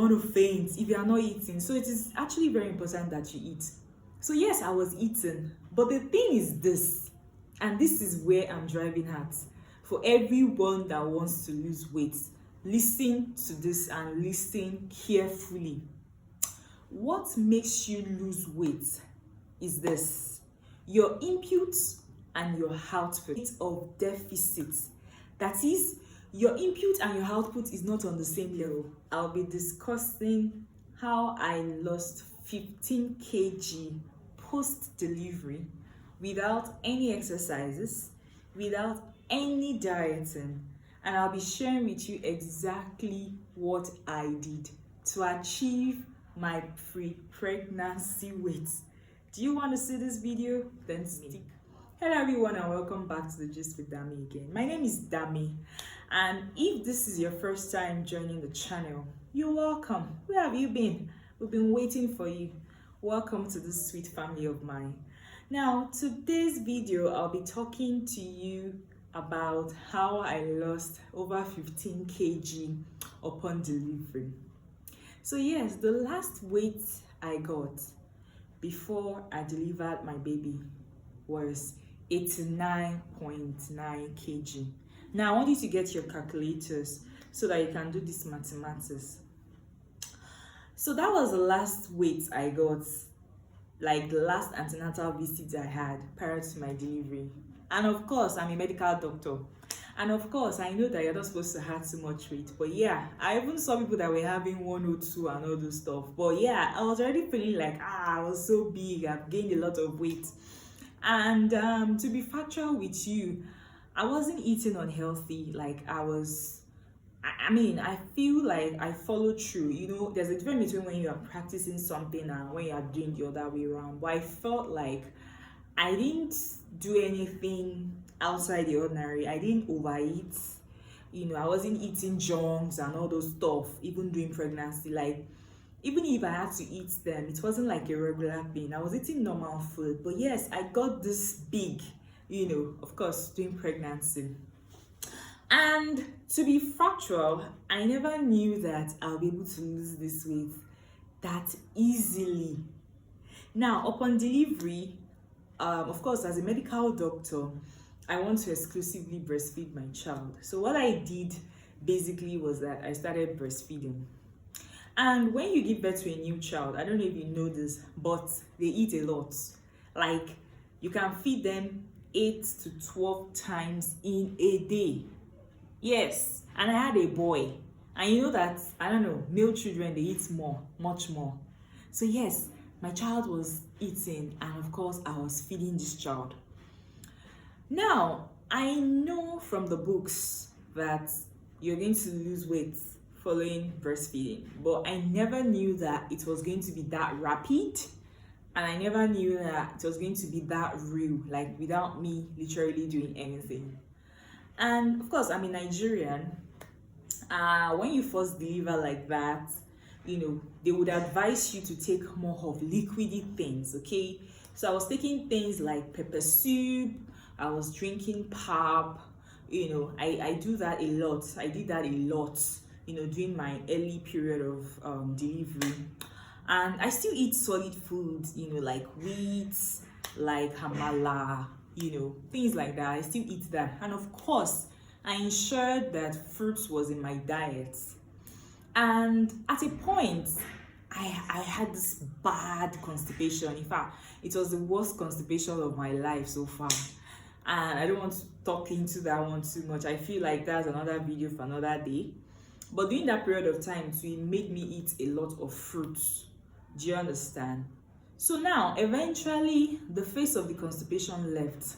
want to faint if you are not eating. So it is actually very important that you eat. So yes, I was eating, but the thing is this, and this is where I'm driving at. For everyone that wants to lose weight, listen to this and listen carefully. What makes you lose weight is this: your input and your output of deficit. That is, your input and your output is not on the same level. I'll be discussing how I lost 15 kg post-delivery without any exercises, without any dieting, and I'll be sharing with you exactly what I did to achieve my pre-pregnancy weight. Do you want to see this video? Then stick. Hello everyone and welcome back to the Gist with Dami again. My name is Dami, and if this is your first time joining the channel, you're welcome. Where have you been? We've been waiting for you. Welcome to this sweet family of mine. Now, today's video, I'll be talking to you about how I lost over 15 kg upon delivery. So yes, the last weight I got before I delivered my baby was 89.9 kg. Now I want you to get your calculators so that you can do this mathematics. So that was the last weight I got, like the last antenatal visit I had prior to my delivery. And of course, I'm a medical doctor. And of course, I know that you're not supposed to have too much weight. But yeah, I even saw people that were having 102 and all those stuff. But yeah, I was already feeling like, I was so big. I've gained a lot of weight. And to be factual with you, I wasn't eating unhealthy. Like I feel like I followed through. You know, there's a difference between when you are practicing something and when you are doing the other way around. But I felt like I didn't do anything outside the ordinary. I didn't overeat. You know, I wasn't eating junks and all those stuff, even during pregnancy. Like, even if I had to eat them, it wasn't like a regular thing. I was eating normal food. But yes, I got this big, you know, of course, during pregnancy. And to be factual, I never knew that I'll be able to lose this weight that easily. Now, upon delivery, of course, as a medical doctor, I want to exclusively breastfeed my child. So what I did basically was that I started breastfeeding. And when you give birth to a new child, I don't know if you know this, but they eat a lot. Like, you can feed them 8 to 12 times in a day. Yes, and I had a boy. And you know that, I don't know, male children, they eat more, much more. So yes, my child was eating, and of course, I was feeding this child. Now, I know from the books that you're going to lose weight following breastfeeding, but I never knew that it was going to be that rapid, and I never knew that it was going to be that real, like without me literally doing anything. And of course, I'm a Nigerian. When you first deliver like that, you know, they would advise you to take more of liquidy things, okay? So I was taking things like pepper soup, I was drinking pap, you know, I do that a lot. I did that a lot, you know, during my early period of delivery. And I still eat solid foods, you know, like wheat, like hamala, you know, things like that. I still eat that. And of course, I ensured that fruits was in my diet. And at a point, I had this bad constipation. In fact, it was the worst constipation of my life so far. And I don't want to talk into that one too much. I feel like that's another video for another day. But during that period of time, it made me eat a lot of fruits. Do you understand? So now, eventually, the face of the constipation left.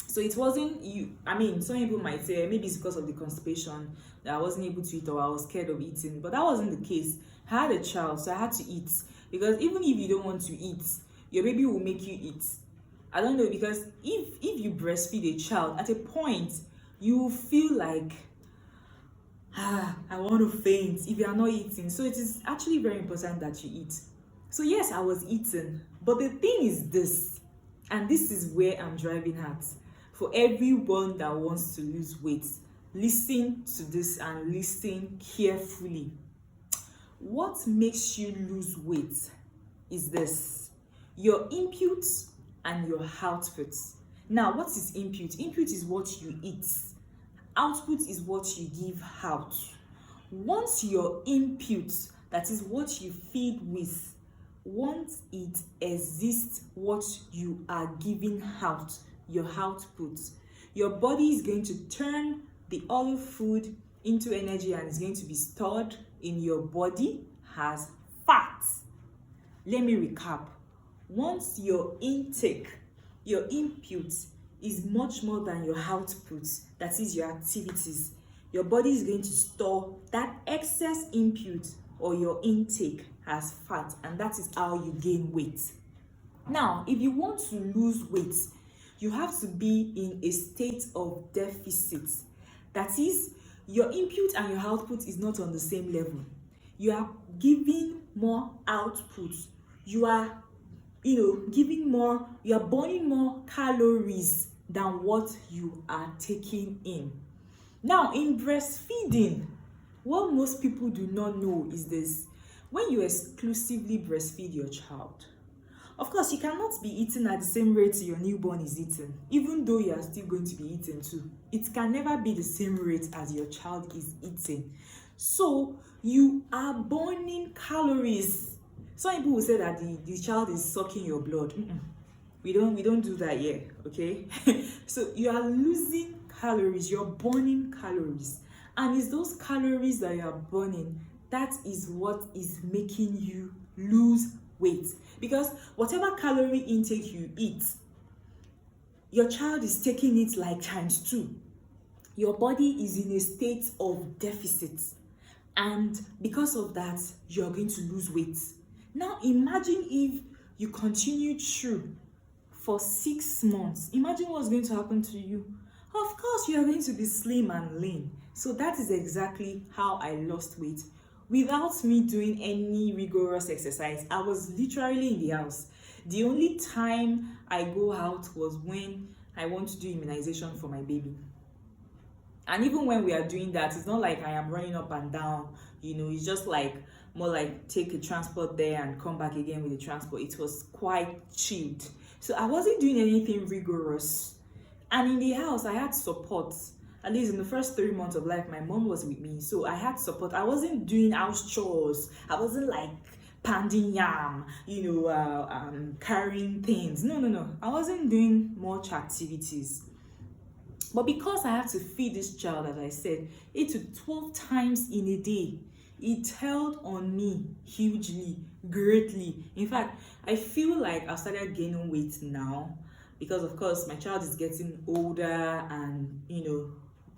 So it wasn't you. I mean, some people might say maybe it's because of the constipation that I wasn't able to eat or I was scared of eating. But that wasn't the case. I had a child, so I had to eat. Because even if you don't want to eat, your baby will make you eat. I don't know, because if you breastfeed a child, at a point, you will feel like, I want to faint if you are not eating. So it is actually very important that you eat. So yes, I was eating. But the thing is this, and this is where I'm driving at. For everyone that wants to lose weight, listen to this and listen carefully. What makes you lose weight is this: your input and your output. Now, what is input? Input is what you eat. Output is what you give out. Once your input, that is what you feed with, once it exists what you are giving out, your output, your body is going to turn the oil food into energy and is going to be stored in your body as fat. Let me recap. Once your intake, your input is much more than your output, that is your activities, your body is going to store that excess input or your intake as fat, and that is how you gain weight. Now, if you want to lose weight, you have to be in a state of deficit. That is, your input and your output is not on the same level. You are giving more output. You are giving more, you are burning more calories than what you are taking in. Now, in breastfeeding, what most people do not know is this: when you exclusively breastfeed your child, of course, you cannot be eating at the same rate your newborn is eating, even though you are still going to be eating too. It can never be the same rate as your child is eating. So, you are burning calories. Some people will say that the child is sucking your blood. We don't do that here, okay? So you are losing calories, you're burning calories. And it's those calories that you are burning that is what is making you lose weight. Because whatever calorie intake you eat, your child is taking it like times 2. Your body is in a state of deficit. And because of that, you're going to lose weight. Now, imagine if you continue through for 6 months. Imagine what's going to happen to you. Of course, you are going to be slim and lean. So that is exactly how I lost weight. Without me doing any rigorous exercise, I was literally in the house. The only time I go out was when I want to do immunization for my baby. And even when we are doing that, it's not like I am running up and down, it's just like more like take a transport there and come back again with the transport. It was quite chilled. So I wasn't doing anything rigorous. And in the house, I had support. At least in the first 3 months of life, my mom was with me. So I had support. I wasn't doing house chores. I wasn't like pounding yam, carrying things. No. I wasn't doing much activities. But because I had to feed this child, as I said, 8 to 12 times in a day, it held on me hugely, greatly. In fact, I feel like I've started gaining weight now because, of course, my child is getting older and,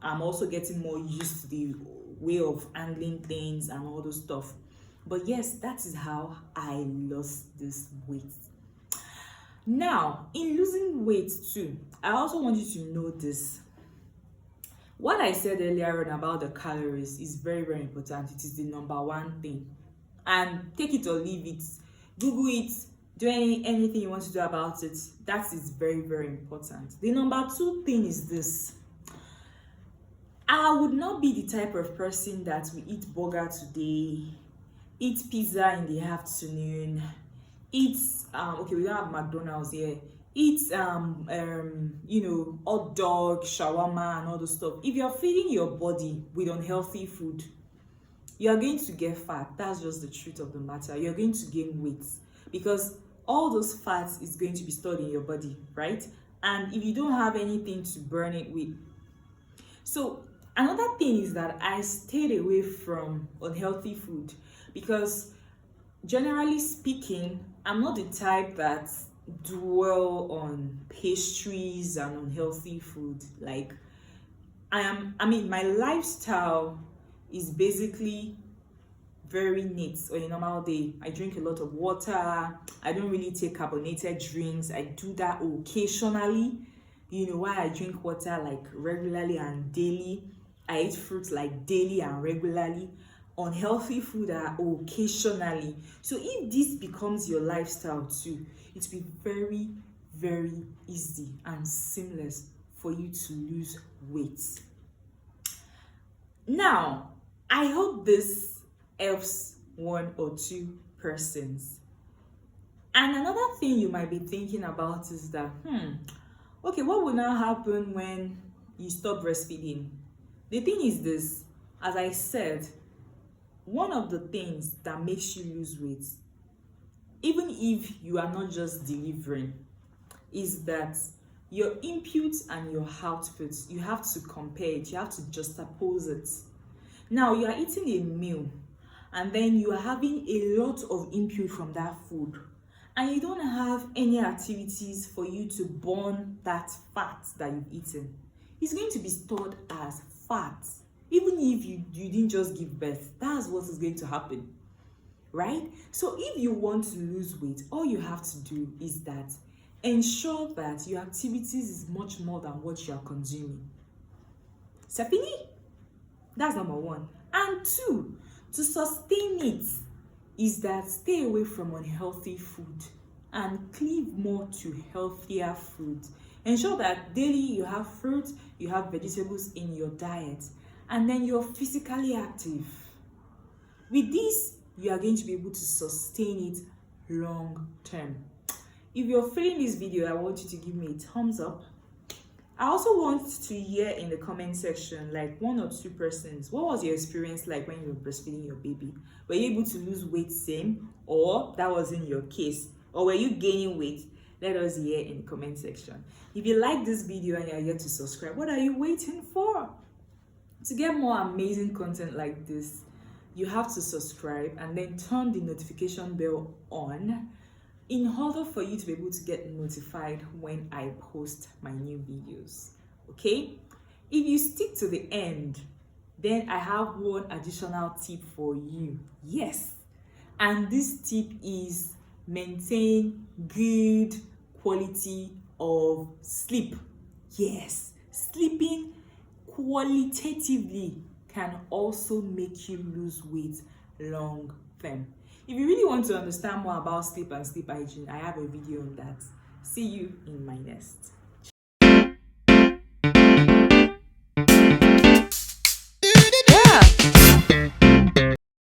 I'm also getting more used to the way of handling things and all those stuff. But yes, that is how I lost this weight. Now, in losing weight too, I also want you to know this. What I said earlier on about the calories is very, very important. It is the number one thing. And take it or leave it. Google it. Do anything you want to do about it. That is very, very important. The number 2 thing is this. I would not be the type of person that will eat burger today, eat pizza in the afternoon, eat we don't have McDonald's here, eat hot dog, shawarma and all those stuff. If you're feeding your body with unhealthy food, you're going to get fat. That's just the truth of the matter. You're going to gain weight because all those fats is going to be stored in your body, right? And if you don't have anything to burn it with. So another thing is that I stayed away from unhealthy food because, generally speaking, I'm not the type that dwell on pastries and unhealthy food. Like, my lifestyle is basically very neat on a normal day. I drink a lot of water. I don't really take carbonated drinks. I do that occasionally. Why I drink water like regularly and daily. I eat fruits like daily and regularly. Unhealthy food are occasionally. So if this becomes your lifestyle too, it will be very, very easy and seamless for you to lose weight. Now, I hope this helps one or two persons. And another thing you might be thinking about is that, okay, what will now happen when you stop breastfeeding? The thing is this, as I said, one of the things that makes you lose weight, even if you are not just delivering, is that your inputs and your outputs, you have to compare it, you have to juxtapose it. Now, you are eating a meal and then you are having a lot of input from that food, and you don't have any activities for you to burn that fat that you've eaten. It's going to be stored as fat. Even if you didn't just give birth, that's what is going to happen, right? So if you want to lose weight, all you have to do is that ensure that your activities is much more than what you are consuming. Safini, that's number one. And two, to sustain it, is that stay away from unhealthy food and cleave more to healthier food. Ensure that daily you have fruit, you have vegetables in your diet, and then you're physically active. With this, you are going to be able to sustain it long term. If you're feeling this video, I want you to give me a thumbs up. I also want to hear in the comment section, like 1 or 2 persons, what was your experience like when you were breastfeeding your baby? Were you able to lose weight same, or that wasn't your case? Or were you gaining weight? Let us hear in the comment section. If you like this video and you're yet to subscribe, what are you waiting for? To get more amazing content like this, you have to subscribe and then turn the notification bell on in order for you to be able to get notified when I post my new videos. Okay? If you stick to the end, then I have one additional tip for you. Yes. And this tip is maintain good quality of sleep. Yes. Sleeping qualitatively can also make you lose weight long term. If you really want to understand more about sleep and sleep hygiene, I have a video on that. See you in my next.